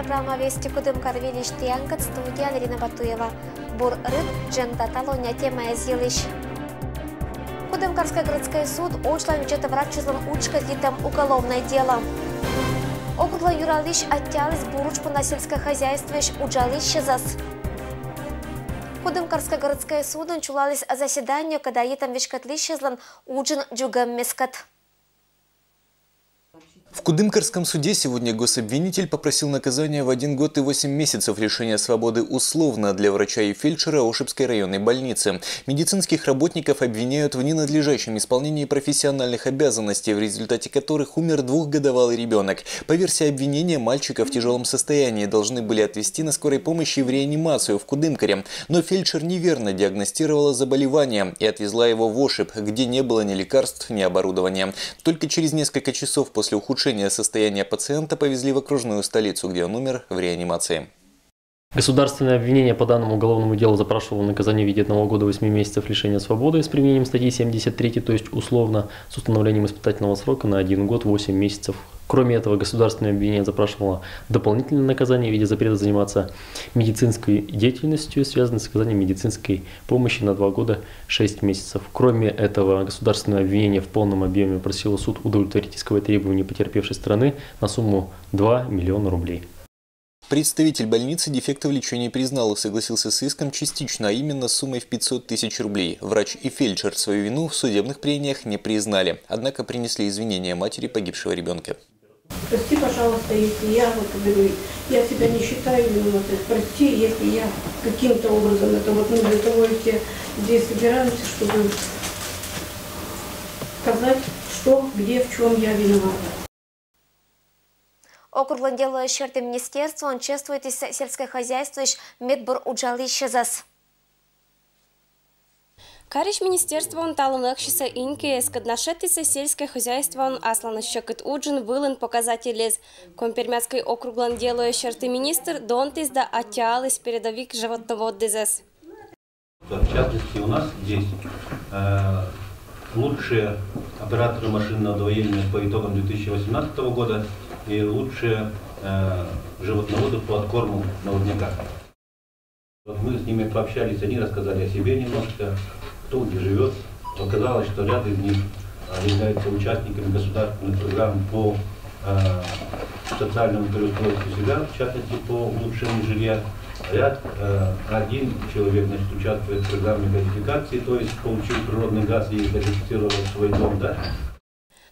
программа «Вести Кудымкар Вилищ Тиангат», студия Арина Батуева. Бур рыб, джента талоня тема изъелищ. Кудымкарский городской суд очлан бюджета врачузлан учка дитам уголовное дело. Округла юралищ оттялись буручпу на сельское хозяйство уджалище зас. Кудымкарский городской суд чулались заседание, когда етам вешкатлище злан уджин джугам мескат. В Кудымкарском суде сегодня гособвинитель попросил наказания в 1 год и 8 месяцев лишения свободы условно для врача и фельдшера Ошибской районной больницы. Медицинских работников обвиняют в ненадлежащем исполнении профессиональных обязанностей, в результате которых умер 2-годовалый ребенок. По версии обвинения, мальчика в тяжелом состоянии должны были отвезти на скорой помощи в реанимацию в Кудымкаре. Но фельдшер неверно диагностировала заболевание и отвезла его в Ошиб, где не было ни лекарств, ни оборудования. Только через несколько часов после ухудшения состояния пациента повезли в окружную столицу, где он умер в реанимации. Государственное обвинение по данному уголовному делу запрашивало наказание в виде 1 года 8 месяцев лишения свободы с применением статьи 73, то есть условно, с установлением испытательного срока на 1 год 8 месяцев. Кроме этого, государственное обвинение запрашивало дополнительное наказание в виде запрета заниматься медицинской деятельностью, связанной с оказанием медицинской помощи на 2 года 6 месяцев. Кроме этого, государственное обвинение в полном объеме просило суд удовлетворить исковое требование потерпевшей стороны на сумму 2 миллиона рублей. Представитель больницы дефекты в лечении признал и согласился с иском частично, а именно суммой в 500 тысяч рублей. Врач и фельдшер свою вину в судебных прениях не признали, однако принесли извинения матери погибшего ребенка. Прости, пожалуйста, если я говорю, я себя не считаю виноватой. Прости, если я каким-то образом это для того и все здесь собираемся, чтобы сказать, что, где, в чем я виновата. Округлан делающий министерство, он чествует из сельское хозяйство, медбор уджалище зас. Кариш министерство он талунахшиса инки, скаднашетиса сельское хозяйство он асланащакет уджин вылын показателез. Компермятский округлан делающий министр донтис да отялись передовик животноводный зас. В частности, у нас здесь лучшие операторы машинного доения по итогам 2018 года и лучшие животноводы по откорму молодняка. Вот мы с ними пообщались, они рассказали о себе немножко, кто где живет. Оказалось, что ряд из них являются участниками государственных программ по социальному переустройству себя, в частности по улучшению жилья. Один человек, значит, участвует в программе газификации, то есть получил природный газ и газифицировал свой дом, да?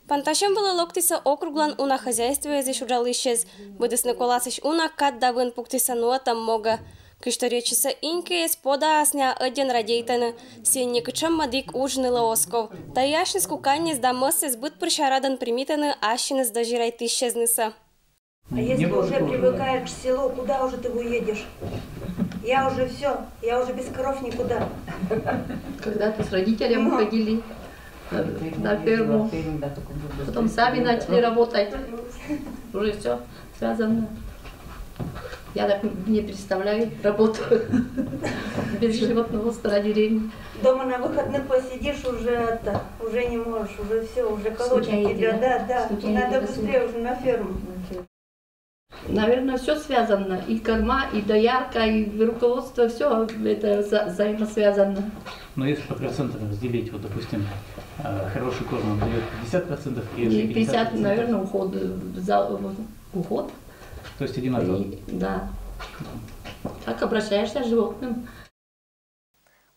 Панташем было локтиса округлан уна хозяйство из ужалищез, будес наколасыш уна кат давын пуктиса нуатам мога. Кышторечиса инки из пода асня один радейтана, сенникачам мадик ужнила осков. Таяшнис куканис да мысс сбыт пришарадан примитаны ащинес дожирайт исчезниса. А если уже привыкаешь к селу, куда уже ты уедешь? Я уже все, я уже без коров никуда. Когда-то с родителями ходили на ферму, потом сами начали работать. Уже все связано. Я так не представляю работу без животноводства на деревне. Дома на выходных посидишь, уже не можешь, уже все, уже колотит тебя. Да, надо быстрее уже на ферму. Наверное, все связано. И корма, и доярка, и руководство, все это взаимосвязано. Но если по процентам разделить, вот, допустим, хороший корм он дает 50%, и 50%, наверное, уход. То есть одинаково. Да. Так обращаешься с животным.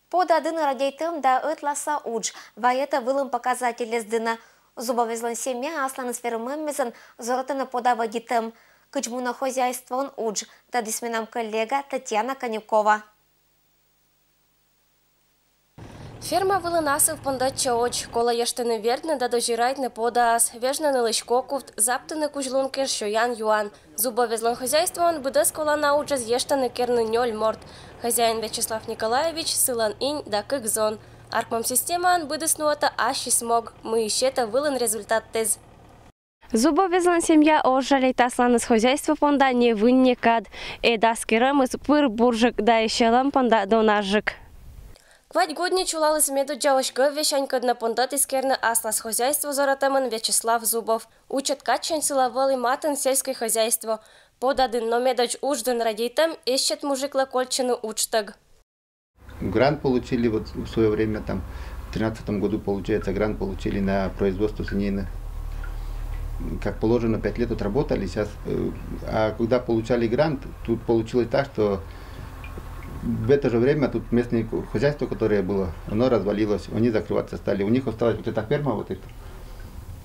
Под один радейтым да ытласа удж, ваета вылым показатель сдына. Зубовезлан семья аслан с фермемезан зоротана подава дитым. Кычмуна хозяйство он удж, да дисменам коллега Татьяна Конюкова. Ферма вылынасы в пондача оч, кола ештыны вердны да дожирайт не подаас, вежна на лычко куфт, заптыны кужлункер шоян юан. Зубовезлан хозяйство он быдас кола науджаз ештыны керны нёль морд. Хозяин Вячеслав Николаевич сылан инь да кык зон. Аркмам система он быдас нуата аши смог, мы ищета вылын результат тез. Зубовезлан семья ожалейт аслан из хозяйства понда не вынне кад. Эдаскерам из пыр буржик да ищелам понда донажик. Квать годни чулалась меду джавочка вещанька на пондат искерна аслас хозяйство зоратаман Вячеслав Зубов. Учат качань силовал и матан сельское хозяйство. Подадын номедач ужден радейтам ищет мужикла кольчины учтаг. Грант получили вот в свое время, там, в 2013 году, получается, грант получили на производство свинины. Как положено, 5 лет отработали сейчас. А когда получали грант, тут получилось так, что в это же время тут местное хозяйство, которое было, оно развалилось, они закрываться стали. У них осталась вот эта ферма, вот эта.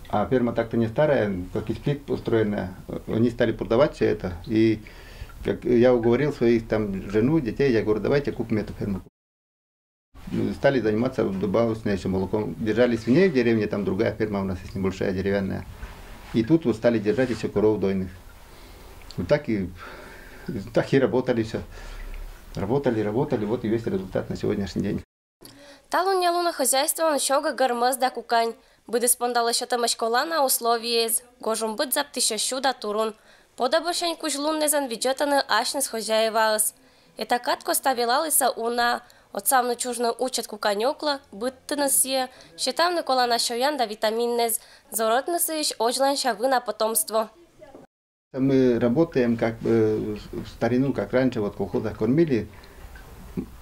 А ферма так-то не старая, как из плит построенная. Они стали продавать все это. И как я уговорил своих там жену, детей, я говорю, давайте купим эту ферму. Стали заниматься добавочным еще молоком. Держали свиней в деревне, там другая ферма у нас есть небольшая, деревянная. И тут вот стали держать еще коров дойных. Вот так и работали все. Работали, вот и весь результат на сегодняшний день. Талунялуна хозяйство он щога гармаз да кукань. Буде спондала що тамаш кола на условие з. Гожум бит заптиша щуда турун. Подабошень кужлун незан віджетани аж не схозяєвалась. Ета катко ставілалися уна. От самну чужну учат куканьокла, бит носія, ще там Никола на шоян да витаминнез. Зоротнесиш оджлан шавы на потомство. Мы работаем как бы в старину, как раньше, вот в колхозах кормили,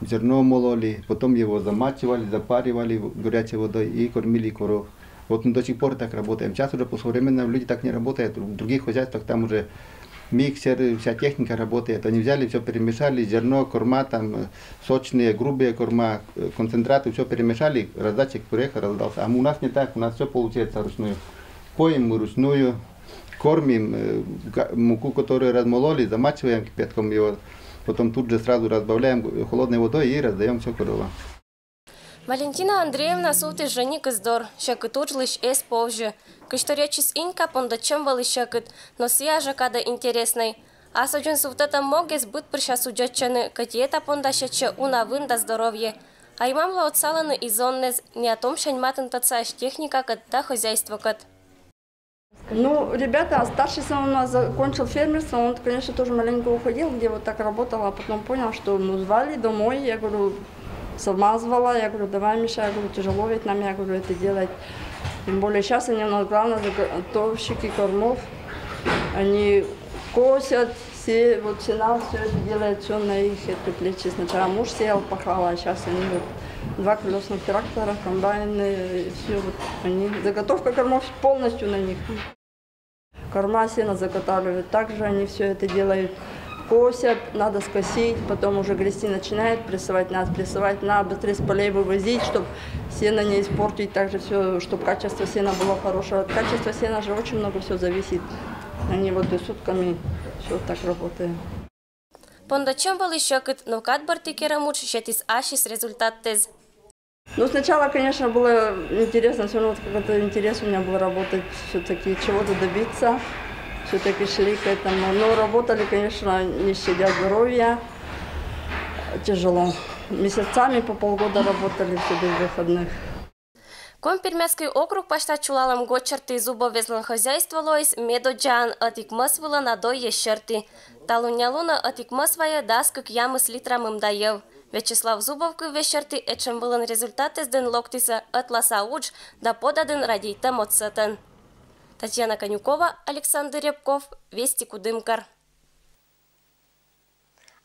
зерно мололи, потом его замачивали, запаривали горячей водой и кормили коров. Вот мы до сих пор так работаем. Сейчас уже по современному люди так не работают. В других хозяйствах там уже миксеры, вся техника работает. Они взяли, все перемешали, зерно, корма, там сочные, грубые корма, концентраты, все перемешали, раздатчик приехал, раздался. А у нас не так, у нас все получается вручную. Поем мы вручную, кормим муку, которую размололи, замачиваем кипятком его, потом тут же сразу разбавляем холодной водой и раздаем все коровам. Валентина Андреевна сути женик издор, шекит уджлыш эс позже. Кышторячис инька пондачем вали шекит, но сия када интересный. А соджен суфтата могес быт прища суджачаны, катиета пондащача уна вында здоровье. А имамла отсаланы изоннез, не о том шаньматын тацаш техника кат да хозяйство кат. Ну, ребята, старший сын у нас закончил фермерство, он, конечно, тоже маленько уходил, где вот так работал, а потом понял, что звали домой, я говорю, сама звала, я говорю, давай, Миша, я говорю, тяжело ведь нам, я говорю, это делать. Тем более сейчас они у нас главные заготовщики кормов, они косят, все, вот сена все это делает, все на их плечи. Сначала муж сеял, пахал, а сейчас они вот 2 колесных трактора, комбайны, все вот они, заготовка кормов полностью на них. Корма, сено заготавливают, также они все это делают. Косят, надо скосить, потом уже грести начинает, прессовать надо, быстрее с полей вывозить, чтобы сено не испортить, также все, чтобы качество сена было хорошее. От качества сена же очень много все зависит. Они вот и сутками все так работают. Пондачем был еще кит, но кат бартикера муч, щетис ашис результат тез. Ну, сначала, конечно, было интересно, все равно вот какой-то интерес у меня был работать, все-таки чего-то добиться. Все-таки шли к этому. Но работали, конечно, не щадя здоровья. Тяжело. Месяцами по полгода работали все без выходных. Компермяцкий округ пашта чулалам гочерты зубовезлен хозяйство лоис медоджан атикмас вила надой ещерты. Талунялуна атикмасвая даскак ямы с литрам им даев. Вячеслав Зубовку вещерты эчем вилен результаты сден локтиса атласа удж да подаден радейтам отсетен. Татьяна Конюкова, Александр Рябков, Вести Кудымкар.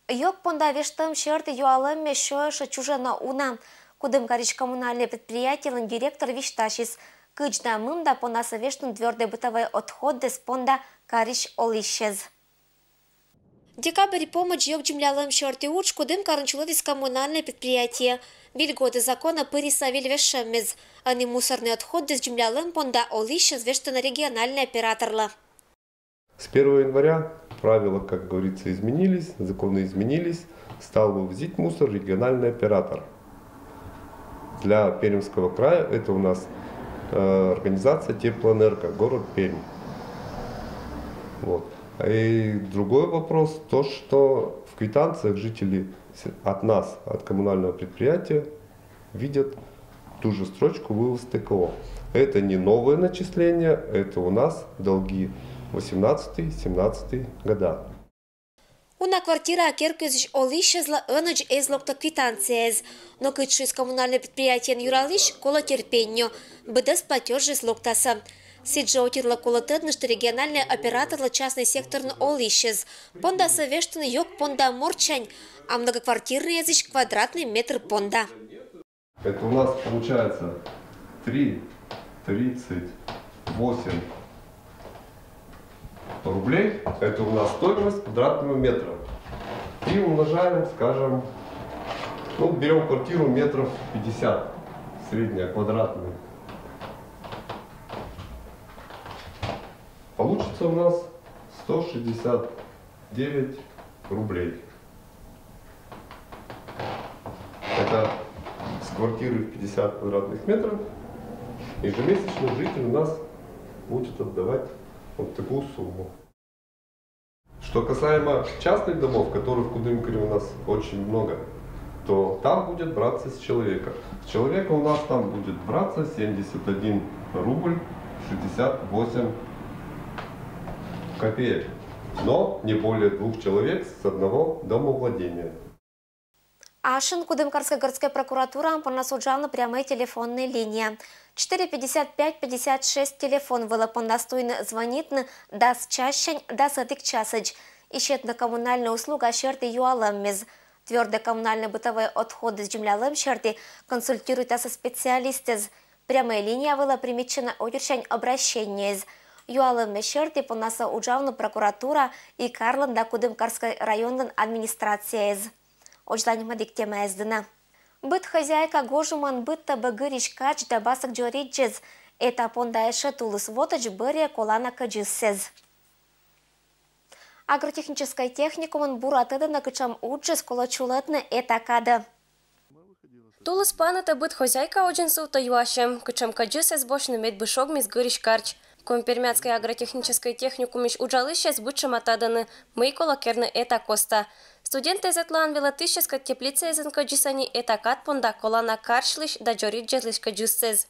Йок понда вештам шерты юалым мешоша чужана уна. Кудымкарич коммунальное предприятие директор вешташис. Кычда мымда по насовештун твердый бытовой отходы с понда карич олищез. Декабрь помощь йог джумлялым шерты уч Кудымкарн человек коммунальное предприятие. Вильгоды закона пересавили вешемез, а не мусорные отходы с джумлялым понда олищез вештана региональный операторла. С 1 января правила, как говорится, изменились, законы изменились, стал вывозить мусор региональный оператор. Для Пермского края это у нас организация Теплоэнерго, город Пермь. Вот. И другой вопрос, то что в квитанциях жители от нас, от коммунального предприятия, видят ту же строчку «Вывоз ТКО». Это не новое начисление, это у нас долги 18-17 года. Una квартира керкез олищезла ыныч эзлокта квитанциез, но кытшис коммунальное предприятие юралиш коло терпеньо, быдас платеж эзлоктаса. Сиджа утирла кулатыдны, что региональный оператор частный сектор ол исчез. понда совештын йог понда морчань, а многоквартирный язык квадратный метр понда. Это у нас получается 3,38 рублей. Это у нас стоимость квадратного метра. И умножаем, скажем, ну, берем квартиру метров 50, средняя, квадратная. Получится у нас 169 рублей. Это с квартиры в 50 квадратных метров. Ежемесячно житель у нас будет отдавать вот такую сумму. Что касаемо частных домов, которых в Кудымкаре у нас очень много, то там будет браться с человека. С человека у нас там будет браться 71 рубль 68 копеек. Но не более 2 человек с одного домовладения. Ашин Кудымкарская городская прокуратура понасуджала прямые телефонные линии. 455-56 телефон было понастойно звонить даст чащань, даст атык часыч. Ищет на коммунальные услуги шерты юаламмез. Твердые коммунальные бытовые отходы с джемлялым шерты консультируют со специалистами. Прямая линия была примечена очерчань обращения. Юалым шерты понасуджала прокуратура и Карланда Кудымкарской районной администрации. Очланima диктема ездина. Быт хозяйка гожуман бытта багыриш кач да басак джориджез. Это пондаеша тулус вотач бырия колана каджиссез. Агротехническая техникуман буратыда на кычам уджез колочулатны это када. Тулус паната быт хозяйка оджен сута юашем. Кычам каджиссез бошны мед бышог мис гыриш карч. Компермятской агротехнической техникумиш уджалыщез бычам атаданы. Мы колокерны это коста. Студенты из Атлан велатышеска теплица из инкаджисани этакат понда колана каршлиш да джориджелиш каджуссез.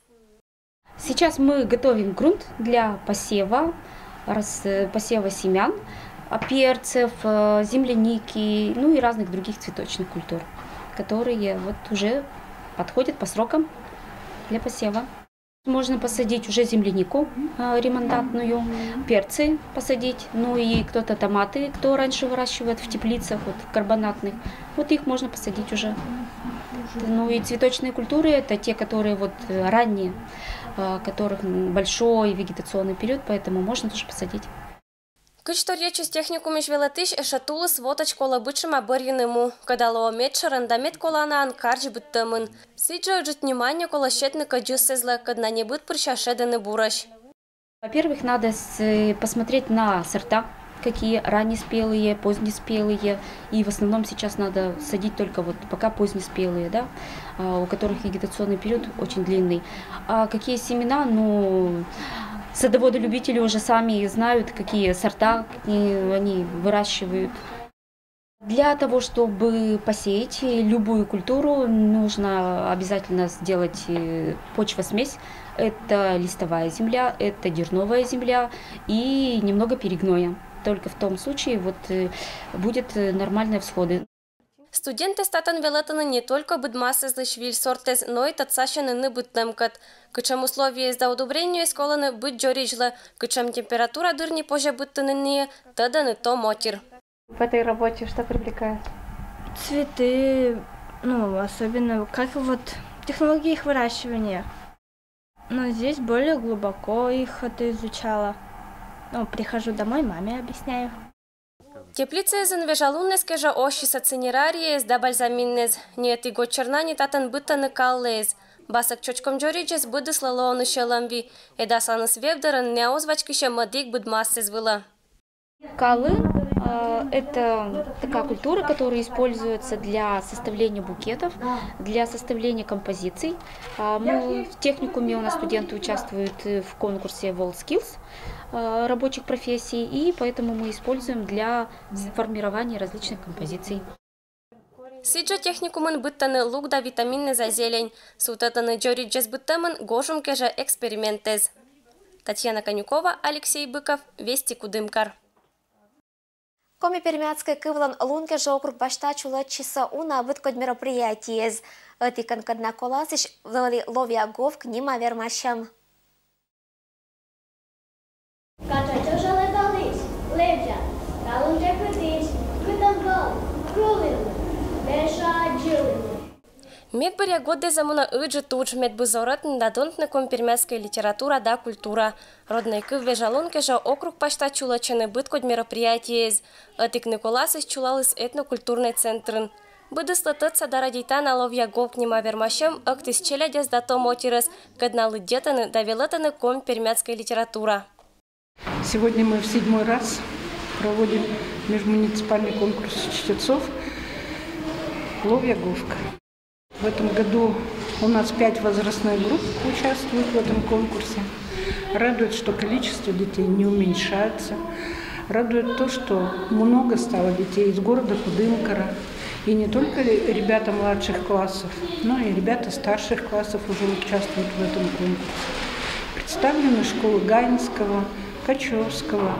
Сейчас мы готовим грунт для посева семян, перцев, земляники, ну и разных других цветочных культур, которые вот уже подходят по срокам для посева. Можно посадить уже землянику ремонтантную, перцы посадить, ну и кто-то томаты, кто раньше выращивает в теплицах, вот карбонатных, вот их можно посадить уже. Ну и цветочные культуры, это те, которые вот ранние, которых большой вегетационный период, поэтому можно тоже посадить. Кычто речи с техникумиш велатыш эшатулус вотач кола бычыма бырьыныму, когда лоомет шарандамет колана анкарч быттымын. Сиджа уджит внимание кола щетны каджуссезла, когда не быт прищашеданы бураш. Во-первых, надо посмотреть на сорта, какие раннеспелые, позднеспелые. И в основном сейчас надо садить только вот пока позднеспелые, да, у которых вегетационный период очень длинный. А какие семена, ну... Садоводы-любители уже сами знают, какие сорта они выращивают. Для того, чтобы посеять любую культуру, нужно обязательно сделать почвосмесь. Это листовая земля, это дерновая земля и немного перегноя. Только в том случае вот будет нормальные всходы. Студенты статан велатаны не только быдмасы злышвиль сортез, но и татсашины не быттемкат. Кычам условия из-за удобрения сколаны быть джорижла, кычам температура дырни позже быттаны тогда не то мотир. В этой работе что привлекает? Цветы, ну особенно как вот технологии их выращивания. Но здесь более глубоко их это изучала. Ну, прихожу домой, маме объясняю. Теплица из инвежалуннеске же оши сацинерарии да бальзаминнез. Нет его чернани татан быттаны каллез. Басак чочком джориджес быды слалоны шеламви. Эдасаныс вебдаран не озвачкище мадик быдмассез выла. Калы – это такая культура, которая используется для составления букетов, для составления композиций. Мы в техникуме у нас студенты участвуют в конкурсе WorldSkills рабочих профессий, и поэтому мы используем для формирования различных композиций. Сиджа техникумын быттаны лук да витаминны за зелень. Сутатаны джориджес быттамын гошум кеже экспериментез. Татьяна Конюкова, Алексей Быков, Вести Кудымкар. Коми Пермяцкой кывлан лунке же округ башта чула часа уна выткод мероприятий. Этикан кадна коласыш ловия гов к ним авермашам. Левя, талунжа кудиш, кудангал, кролил, леша джилин. Медбаря годы замуна ыджи туч медбузоротн да донтна компермяцкая литература да культура. Родной кыв вежалонке же округ пашта чулачены быт код мероприятий из. Атик Николасыч чулалыс этнокультурный центрын. Быдыс латыца да радита на ловья гопнима вермашем актис челядес да то мотирес, кадна лыдетаны да велетаны компермяцкая литература. Сегодня мы в 7-й раз проводим межмуниципальный конкурс чтецов «Ловья Говка». В этом году у нас 5 возрастных групп участвуют в этом конкурсе. Радует, что количество детей не уменьшается. Радует то, что много стало детей из города Кудымкара. И не только ребята младших классов, но и ребята старших классов уже участвуют в этом конкурсе. Представлены школы Гаинского, Качевского,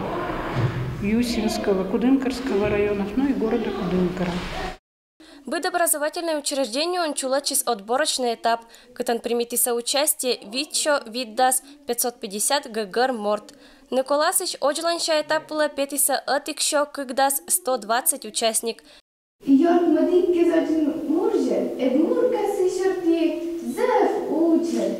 Юсинского, Кудымкарского районов, ну и города Кудымкара. Быд образовательное учреждение он чулачис отборочный этап, катан примите соучастие Витчо, Виддас, 550 ГГР Морт. Николасыч оджланша этап была петиса Атикшо, Кыгдас, 120 участник. Йорк мадик кезаджин мурже, эдмурка сышерти, зев учер.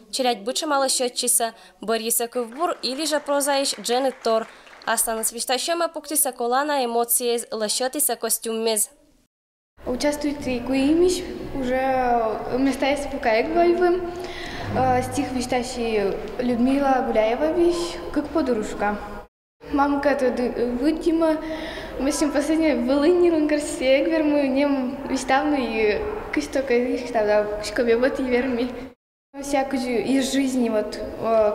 Челядь быча мало счетчиса, Бориса Ковбур или же прозаиш Дженет Тор. Астана свистащема пуктиса колана эмоции из лащетиса костюммез. Участвуйте коимиш, уже места есть пока эквайвым. Стих вещащий Людмила Гуляева вещь, как подружка. Мамка тут выдима, мы с ним последнее волыни рунгарсе эквер, мы нем вещтавну и кистока вещтавда, шкобе вот и верми. Всякую из жизни, вот,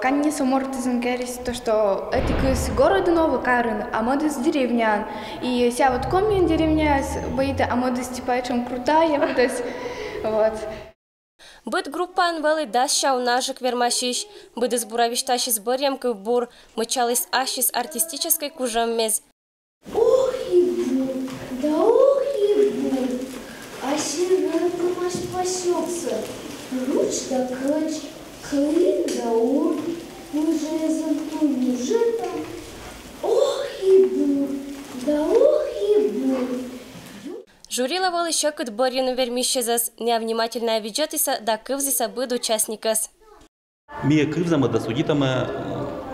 конечно, может изменить то, что это из города Новый Карын, а мода с деревня. И вся вот комин деревня, боится, а мода типа чем крутая, вот. Быт группа анвелы даща у наших вермашиш, быт из буравишташи с Борьем Ковбур, мычалась аши с артистической кужаммез. Ох и бур, да ох и бур, а сирена промаш пасется. Руч да кач, клин да ур, уже замтуню жета. Ох и бур, да ох и бур. Журиловал еще кыт Борьину вермищезас, неовнимательная виджетиса да кывзиса быд участникас. Мия кывзама да судитама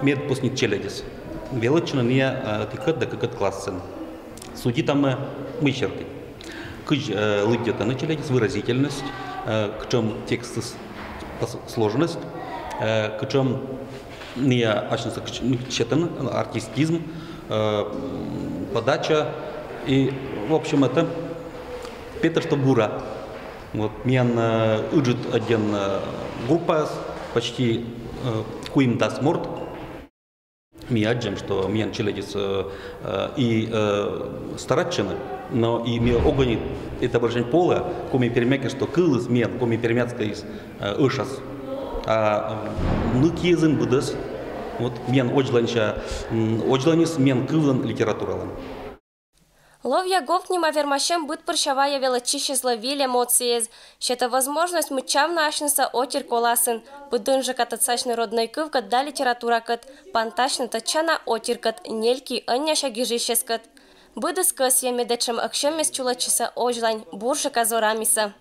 мед пуснит челядис. Велочина не тикат да какат классен. Судитама мычерты. Кыч лыдета на челядис выразительность. К чем текст сложность, к чем не артистизм, подача и в общем это Петр Штабура. Вот мен уджит один группа почти куим дас морт. Мияджем, что мен челядис и старатчина, но и ми огонит это выражение пола, коми перемяки, что кылыс мен, коми перемяцкая из ышас. А нукизен будас, вот мен оджланча, оджланис мен кывлан литературалан. Ловья говнима вермашем быт паршавая велочище зловили эмоции, что это возможность мычам нашнется отер коласын, будынжа катацачный родной кывка да литература кат, пантачный тачана отер кат, нельки анняша гижищес кат. Быдыс косья медечем акшемес чулачиса ожлань, бурша казорамиса.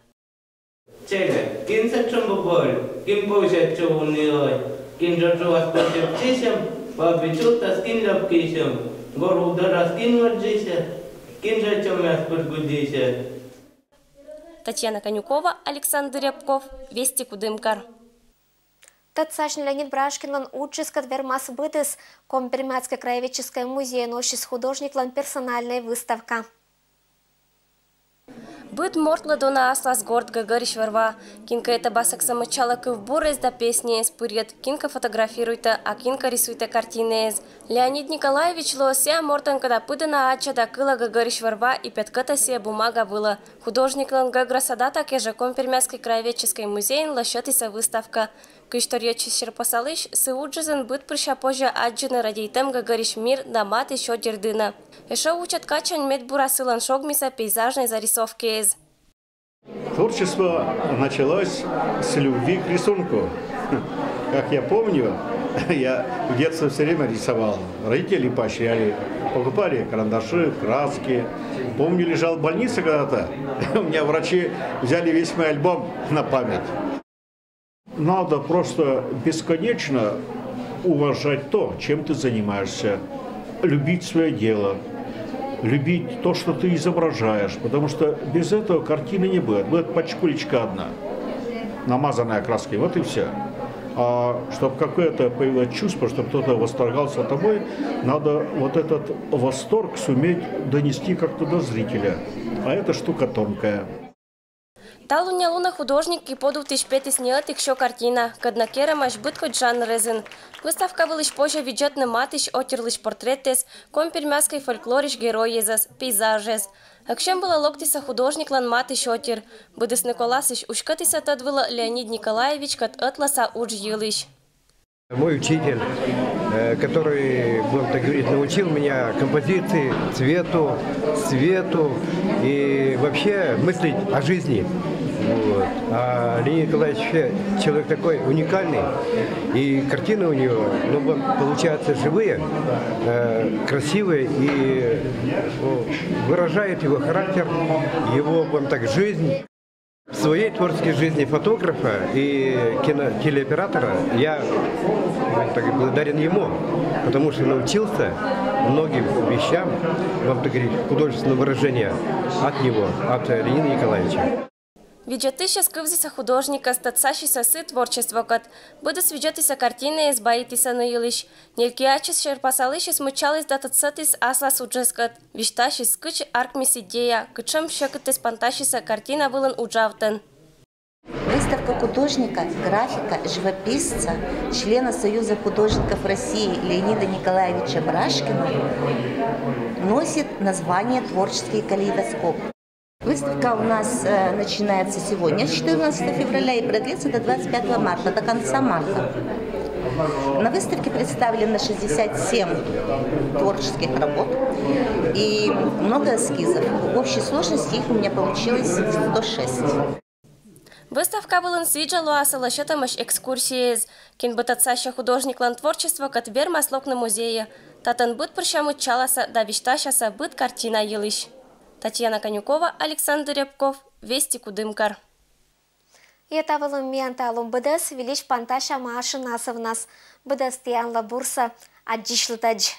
Чега, кинца чумбоболь, кин поужет чувунилой, кин джорджу аспортив чисем, побичута скин лапкисем, гору удара скин варджисе. Татьяна Конюкова, Александр Рябков, Вести Кудымкар. Татсачный Леонид Брашкин учискат вермас бытыс Компермяцкое краеведческое музей ношис художник лан персональная выставка. Быт мортла дона аслас горд Гагариш верва. Кинка это басак самочала Ковбур из да песни из пырет. Кинка фотографируйте, а кинка рисуйте картины из. Леонид Николаевич лося мортан когда пыдана ача да кыла Гагариш верва и пятката сия бумага была. Художник лан Гаграсада таке же Компермяцкий краеведческий музей лощетиса выставка. Кышторьечи Щерпосалыш сыуджизен быт прыща позже аджины радейтем Гагариш мир да мат еще дердына. Еще учат качань медбурасылан шогмиса пейзажной зарисовки из. Творчество началось с любви к рисунку. Как я помню, Я в детстве все время рисовал. Родители поощряли, покупали карандаши, краски. Помню, лежал в больнице когда-то, у меня врачи взяли весь мой альбом на память. Надо просто бесконечно уважать то, чем ты занимаешься, любить свое дело, любить то, что ты изображаешь, потому что без этого картины не будет. Будет пачкулечка одна, намазанная краской, вот и все. А чтобы какое-то появилось чувство, чтобы кто-то восторгался тобой, надо вот этот восторг суметь донести как-то до зрителя. А эта штука тонкая. Талуня луна художник и подул тысяч пяти снят еще картина, когда керамаш быт хоть Жан Резин. Выставка был лишь позже бюджетный матыш, отер лишь портретес, компермяской фольклориш героезас, пейзажес. Акшем была локтиса художник лан матыш отер, быдыс Николасыш ушкатиса тадвыла Леонид Николаевич кат атласа уж елыш. Мой учитель, который, будем так говорить, научил меня композиции, цвету, свету и вообще мыслить о жизни. Вот. А Леонид Николаевич вообще человек такой уникальный, и картины у него, получаются живые, красивые и выражают его характер, его, будем так, жизнь. В своей творческой жизни фотографа и телеоператора я благодарен ему, потому что научился многим вещам, вам так говорить, художественного выражения от него, от Леонида Николаевича. Виджатыша скывзиса художника статсашиса сы творчество кат, буду свидетися картины из баитиса на юлиш. Нелькиачис шерпасалыши смычалась датацатис асла суджескат, вишташис скыч аркмис идея, кычем щекатис панташиса картина вылан уджавтен. Выставка художника, графика, живописца, члена Союза художников России Леонида Николаевича Брашкина носит название «Творческий калейдоскоп». Выставка у нас начинается сегодня, с 14 февраля, и продлится до 25 марта, до конца марта. На выставке представлено 67 творческих работ и много эскизов. В общей сложности их у меня получилось 106. Выставка была свиджала салашетамаш экскурсии. Кинбатацаща художник лан творчество катбер маслок на музее. Татан быт прощамут чаласа да виштащаса быт картина елыш. Татьяна Конюкова, Александр Рябков, Вести Кудымкар. И это был мианталум бдс велич панташа машина нас бдс тианла бурса аджишлытадж.